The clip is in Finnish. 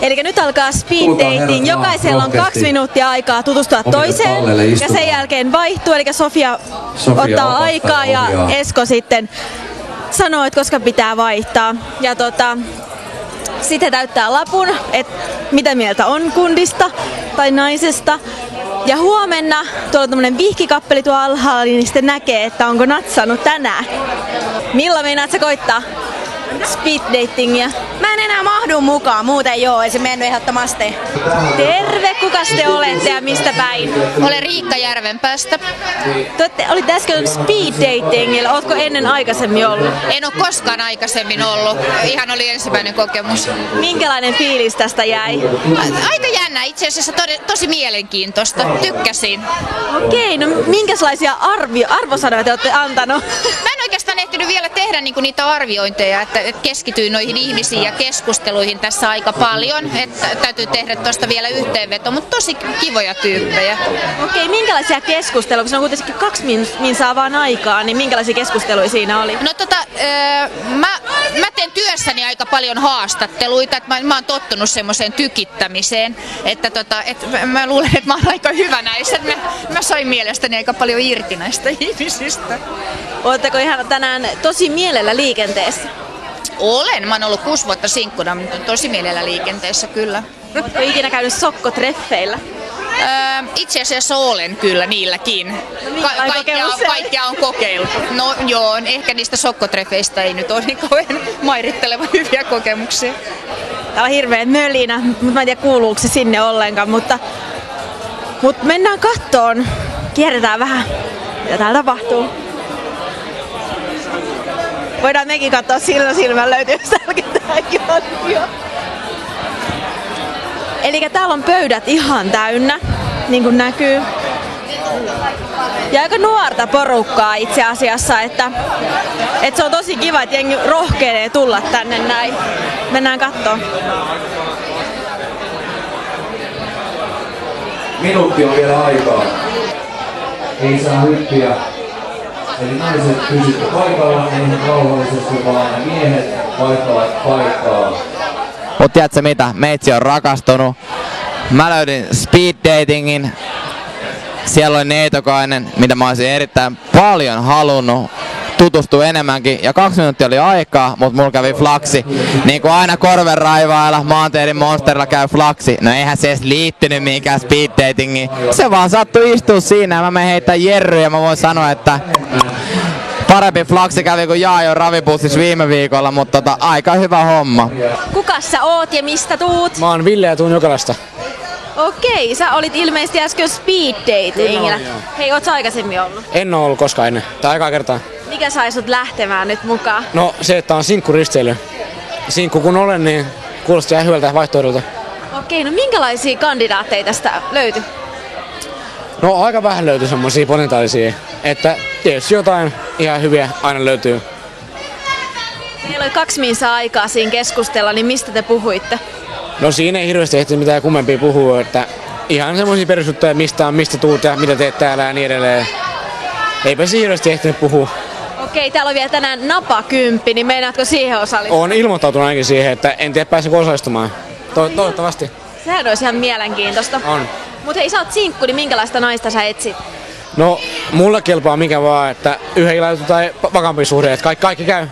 Eli nyt alkaa speed dating. Jokaisella on 2 minuuttia aikaa tutustua toiseen ja sen jälkeen vaihtuu. Eli Sofia ottaa aikaa ja Esko sitten sanoo, että koska pitää vaihtaa. Ja sitten täyttää lapun, että mitä mieltä on kundista tai naisesta. Ja huomenna tuolla on tämmönen vihkikappeli tuo alhaalla, niin sitten näkee, että onko natsannut tänään. Milla meinaat sä koittaa speed datingia? Mä en enää mahdu mukaan, muuten joo, ei se mennyt ehdottomasti. Terve, kukas te olette ja mistä päin? Olen Riikka Järvenpäästä. Te olitte äsken speed datingilla, ootko ennen aikaisemmin ollut? En ole koskaan aikaisemmin ollut, ihan oli ensimmäinen kokemus. Minkälainen fiilis tästä jäi? Aika jännä, itse asiassa tosi mielenkiintoista, tykkäsin. Okei, no minkälaisia arvosanoja te olette antanut? Mä en oikeastaan ehtinyt vielä tehdä niitä arviointeja, että keskityin noihin ihmisiin ja keskusteluihin tässä aika paljon. Että täytyy tehdä tuosta vielä yhteenveto, mutta tosi kivoja tyyppejä. Okei, minkälaisia keskusteluja, kun se on kuitenkin 2 minsaa vaan aikaa, niin minkälaisia keskusteluja siinä oli? No mä teen työssäni aika paljon haastatteluita, että mä oon tottunut semmoiseen tykittämiseen, että mä luulen, että mä oon aika hyvä näissä, että mä sain mielestäni aika paljon irti näistä ihmisistä. Oletteko ihan tänään tosi mielellä liikenteessä? Olen. Mä oon ollut 6 vuotta sinkkuna, mutta tosi mielellä liikenteessä kyllä. Oletko ikinä käynyt sokkotreffeillä? Itse asiassa olen kyllä niilläkin. Kaikkea on kokeiltu. No joo, ehkä niistä sokkotreffeistä ei nyt ole niin kauhean mairitteleva hyviä kokemuksia. Täällä on hirveä mölinä, mutta mä en tiedä kuuluuko se sinne ollenkaan, mutta mennään kattoon. Kierretään vähän, mitä täällä tapahtuu. Voidaan mekin katsoa silmän löytyy täälläkin jo. Eli täällä on pöydät ihan täynnä, niin kuin näkyy. Ja aika nuorta porukkaa itse asiassa, että se on tosi kiva, että jengi rohkenee tulla tänne näin. Mennään katsomaan. Minuutti on vielä aikaa. Ei saa hyppiä. Eli naiset pysytte paikalla, niin rauhallisesti vaan miehet vaihtavat paikkaa. Mut tiedätkö mitä? Meitsi on rakastunut. Mä löydin speed datingin. Siellä oli neitokainen, mitä mä olisin erittäin paljon halunnut tutustua enemmänkin. Ja 2 minuuttia oli aikaa, mut mulla kävi flaksi. Niin kuin aina korvenraivailla maanteiden monsterilla käy flaksi. No eihän se edes liittynyt mihinkään speed datingiin. Se vaan sattui istua siinä ja mä menen heittää jerryä ja mä voin sanoa, että parempi flaksi kävi kuin Jaajon ravipussissa viime viikolla, mutta aika hyvä homma. Kukas sä oot ja mistä tuut? Mä oon Ville ja tuun Jokelasta. Okei, sä olit ilmeisesti äsken speed datingilla. Hei, oot sä aikaisemmin ollut? En oo ollut koskaan ennen. Tää aikaa kertaa. Mikä sai sut lähtemään nyt mukaan? No se, että on sinkkuristeily. Sinkku kun olen, niin kuulostaa ihan hyvältä vaihtoehdolta. Okei, no minkälaisia kandidaatteja tästä löytyi? No aika vähän löytyy semmosia potentiaalisia. Että tietysti jotain ihan hyviä aina löytyy. Meillä oli 2 minsaa aikaa siinä keskustella, niin mistä te puhuitte? No siinä ei hirveästi ehti mitään kummempia puhua, että ihan semmosia perusjuttuja, mistä tuut ja mitä teet täällä ja niin edelleen. Eipä siinä hirveästi ehtinyt puhua. Okei, täällä on vielä tänään napakymppi, niin meinaatko siihen osallistua? Oon ilmoittautunut ainakin siihen, että en tiedä pääsenkö osallistumaan. Toivottavasti. Sehän olisi ihan mielenkiintoista. On. Mut hei, sä oot sinkku, niin minkälaista naista sä etsit? No, mulle kelpaa mikä vaan, että yhden illan tai vakampi suhde, että kaikki käy.